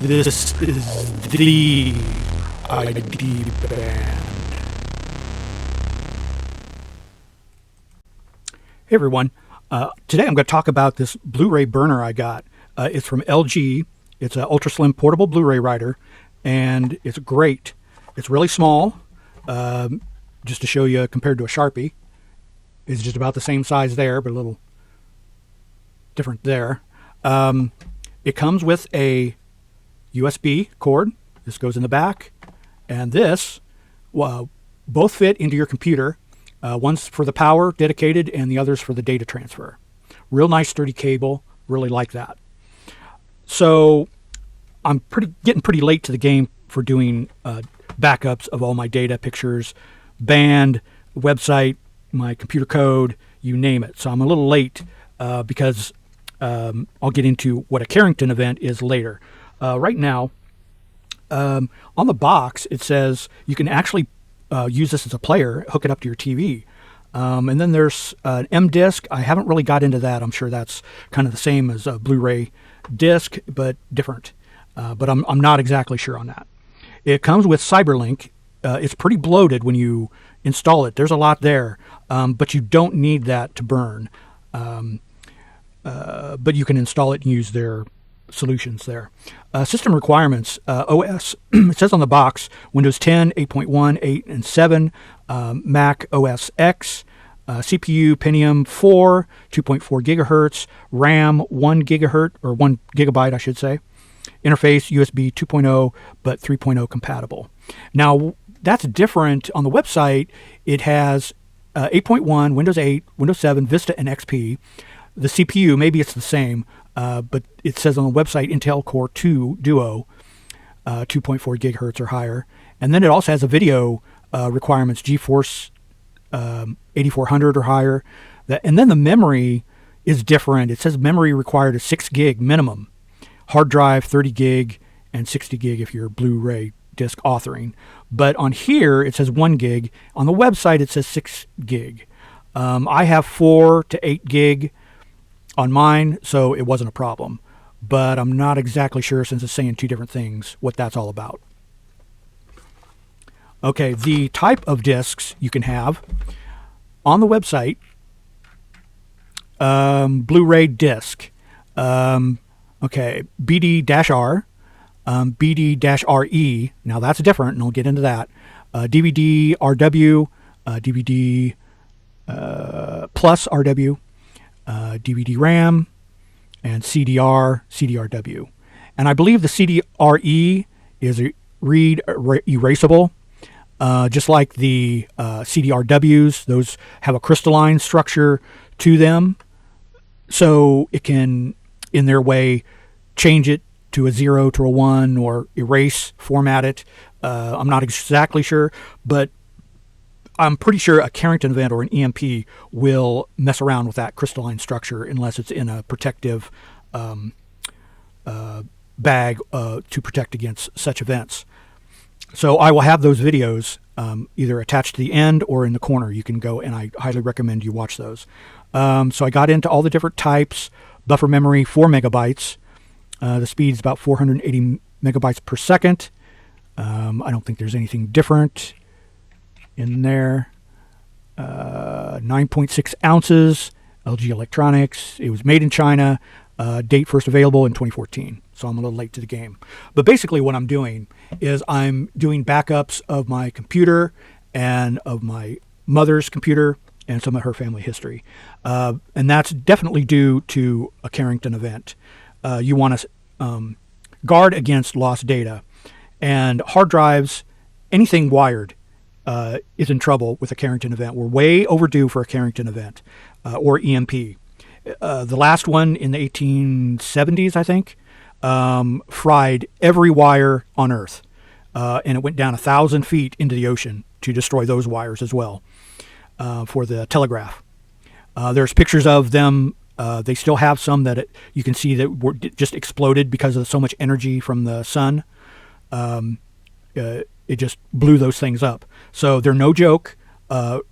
This is the IDBand. Hey everyone, today I'm going to talk about this Blu-ray burner I got. It's from LG. It's an ultra slim portable Blu-ray writer, and it's great. It's really small, just to show you compared to a Sharpie. It's just about the same size there, but a little different there. It comes with a USB cord. This goes in the back, and this both fit into your computer. One's for the power dedicated, and the other's for the data transfer. Real nice sturdy cable. Really like that. So I'm getting pretty late to the game for doing backups of all my data, pictures, band, website, my computer code, you name it. So I'm a little late because I'll get into what a Carrington event is later. Right now, on the box, it says you can actually use this as a player, hook it up to your TV. And then there's an M disc. I haven't really got into that. I'm sure that's kind of the same as a Blu-ray disc, but different. But I'm not exactly sure on that. It comes with Cyberlink. It's pretty bloated when you install it. There's a lot there, but you don't need that to burn. But you can install it and use their solutions there. System requirements, OS, it says on the box, Windows 10, 8.1, 8, and 7, Mac OS X, CPU Pentium 4, 2.4 gigahertz, RAM 1 gigahertz, or 1 gigabyte, I should say. Interface USB 2.0, but 3.0 compatible. Now, that's different. On the website, it has 8.1, Windows 8, Windows 7, Vista, and XP. The CPU, maybe it's the same, but it says on the website Intel Core 2 Duo, 2.4 gigahertz or higher. And then it also has a video requirements, GeForce 8400 or higher. And then the memory is different. It says memory required is 6 gig minimum. Hard drive, 30 gig, and 60 gig if you're Blu-ray disc authoring. But on here, it says 1 gig. On the website, it says 6 gig. I have 4 to 8 gig on mine, so it wasn't a problem. But I'm not exactly sure, since it's saying two different things, what that's all about. Okay, the type of discs you can have on the website, Blu-ray disc. Okay, BD-R, BD-RE. Now that's different, and I'll get into that. DVD RW, DVD plus RW, DVD RAM, and CDR, CDRW. And I believe the CDRE is read erasable, just like the CDRWs. Those have a crystalline structure to them, so it can, in their way, change it to a 0 to a 1 or erase, format it. I'm not exactly sure, but I'm pretty sure a Carrington event or an EMP will mess around with that crystalline structure unless it's in a protective bag to protect against such events. So I will have those videos either attached to the end or in the corner. You can go, and I highly recommend you watch those. So I got into all the different types. Buffer memory, 4 megabytes. The speed is about 480 megabytes per second. I don't think there's anything different in there. 9.6 ounces, LG Electronics. It was made in China. Date first available in 2014. So I'm a little late to the game. But basically what I'm doing is I'm doing backups of my computer and of my mother's computer and some of her family history. And that's definitely due to a Carrington event. You want to guard against lost data. And hard drives, anything wired, is in trouble with a Carrington event. We're way overdue for a Carrington event or EMP. The last one in the 1870s, I think, fried every wire on Earth. And it went down 1,000 feet into the ocean to destroy those wires as well for the telegraph. There's pictures of them. They still have some that you can see that just exploded because of so much energy from the sun. It just blew those things up. So they're no joke. Do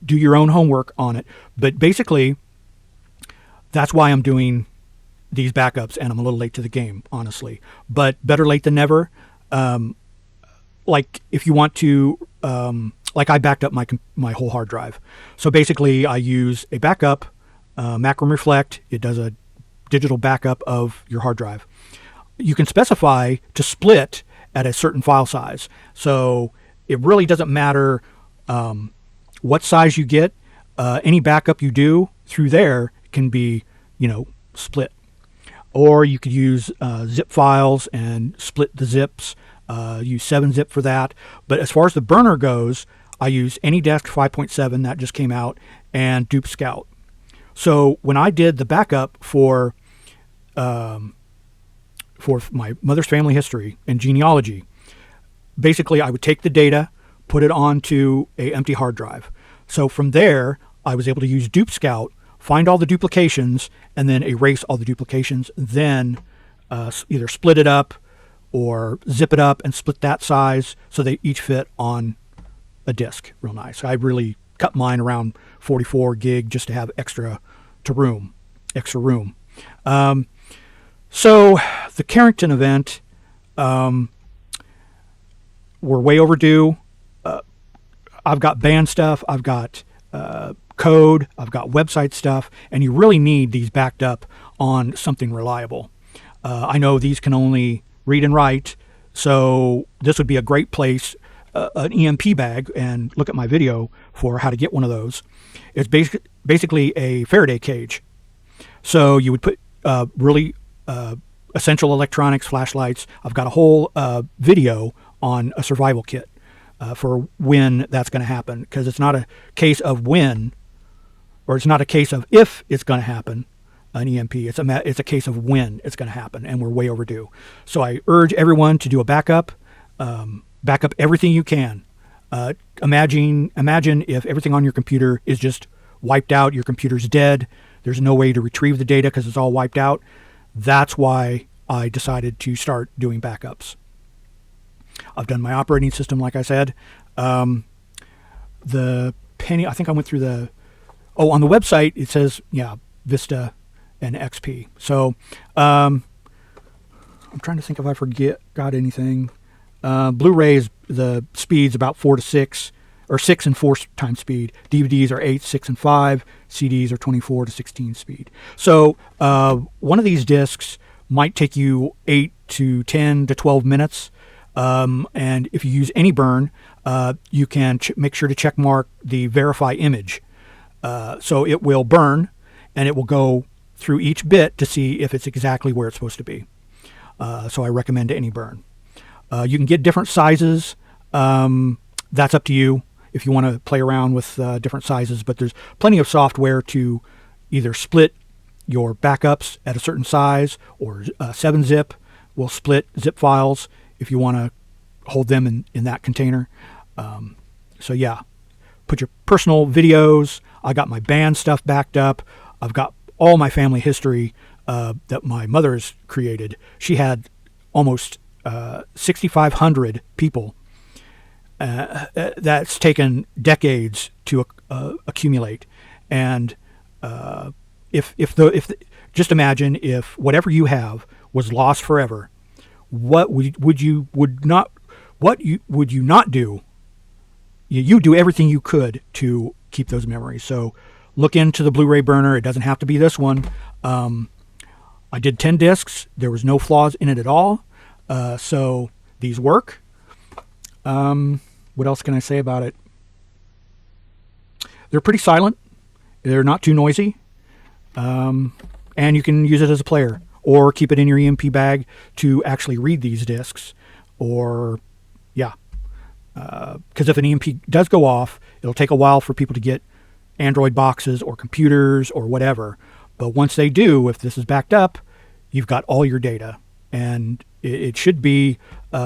your own homework on it. But basically, that's why I'm doing these backups, and I'm a little late to the game, honestly. But better late than never. Like if you want to, like I backed up my whole hard drive. So basically, I use a backup, Macro Reflect. It does a digital backup of your hard drive. You can specify to split at a certain file size. So it really doesn't matter what size you get. Any backup you do through there can be, split. Or you could use zip files and split the zips. Use 7-zip for that. But as far as the burner goes, I use AnyDesk 5.7 that just came out and Dupe Scout. So when I did the backup for my mother's family history and genealogy, basically I would take the data, put it onto a empty hard drive. So from there, I was able to use Dupe Scout, find all the duplications, and then erase all the duplications, then either split it up or zip it up and split that size so they each fit on a disk real nice. I really cut mine around 44 gig just to have extra room. So the Carrington event, we're way overdue. I've got band stuff, I've got code, I've got website stuff, and you really need these backed up on something reliable. I know these can only read and write, so this would be a great place, an EMP bag, and look at my video for how to get one of those. It's basically a Faraday cage. So you would put really essential electronics, flashlights. I've got a whole video on a survival kit for when that's going to happen, because it's not a case of when, or it's not a case of if it's going to happen, an EMP. It's a case of when it's going to happen, and we're way overdue. So I urge everyone to do a backup. Backup everything you can. Imagine if everything on your computer is just wiped out, your computer's dead, there's no way to retrieve the data because it's all wiped out. That's why I decided to start doing backups. I've done my operating system, like I said. The penny, I think I went through on the website, it says, Vista and XP. So I'm trying to think if I got anything. Blu-ray is the speed's about 4 to 6, or 6 and 4 times speed. DVDs are 8, 6, and 5. CDs are 24 to 16 speed. So one of these discs might take you 8 to 10 to 12 minutes. And if you use AnyBurn, you can make sure to check mark the verify image. So it will burn, and it will go through each bit to see if it's exactly where it's supposed to be. So I recommend AnyBurn. You can get different sizes. That's up to you if you want to play around with different sizes, but there's plenty of software to either split your backups at a certain size, or 7-zip will split zip files if you want to hold them in that container. So yeah, put your personal videos. I got my band stuff backed up. I've got all my family history that my mother's created. She had almost 6,500 people. That's taken decades to accumulate. And just imagine if whatever you have was lost forever, what would you not do? You do everything you could to keep those memories. So look into the Blu-ray burner. It doesn't have to be this one. I did 10 discs. There was no flaws in it at all. So these work. What else can I say about it? They're pretty silent. They're not too noisy. And you can use it as a player, or keep it in your EMP bag to actually read these discs. Or, because if an EMP does go off, it'll take a while for people to get Android boxes or computers or whatever. But once they do, if this is backed up, you've got all your data. And it should be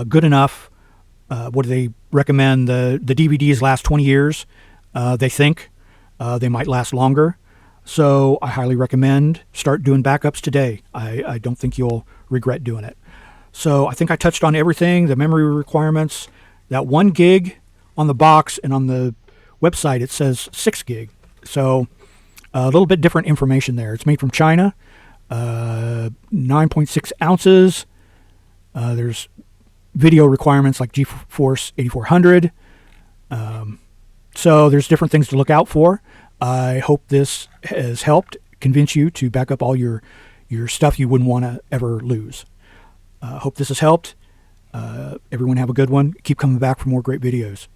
good enough. What do they recommend? The DVDs last 20 years. They think they might last longer. So I highly recommend start doing backups today. I don't think you'll regret doing it. So I think I touched on everything, the memory requirements. That 1 gig on the box, and on the website it says 6 gig. So a little bit different information there. It's made from China. 9.6 ounces. There's video requirements like GeForce 8400. So there's different things to look out for. I hope this has helped convince you to back up all your stuff you wouldn't want to ever lose. Hope this has helped. Everyone have a good one. Keep coming back for more great videos.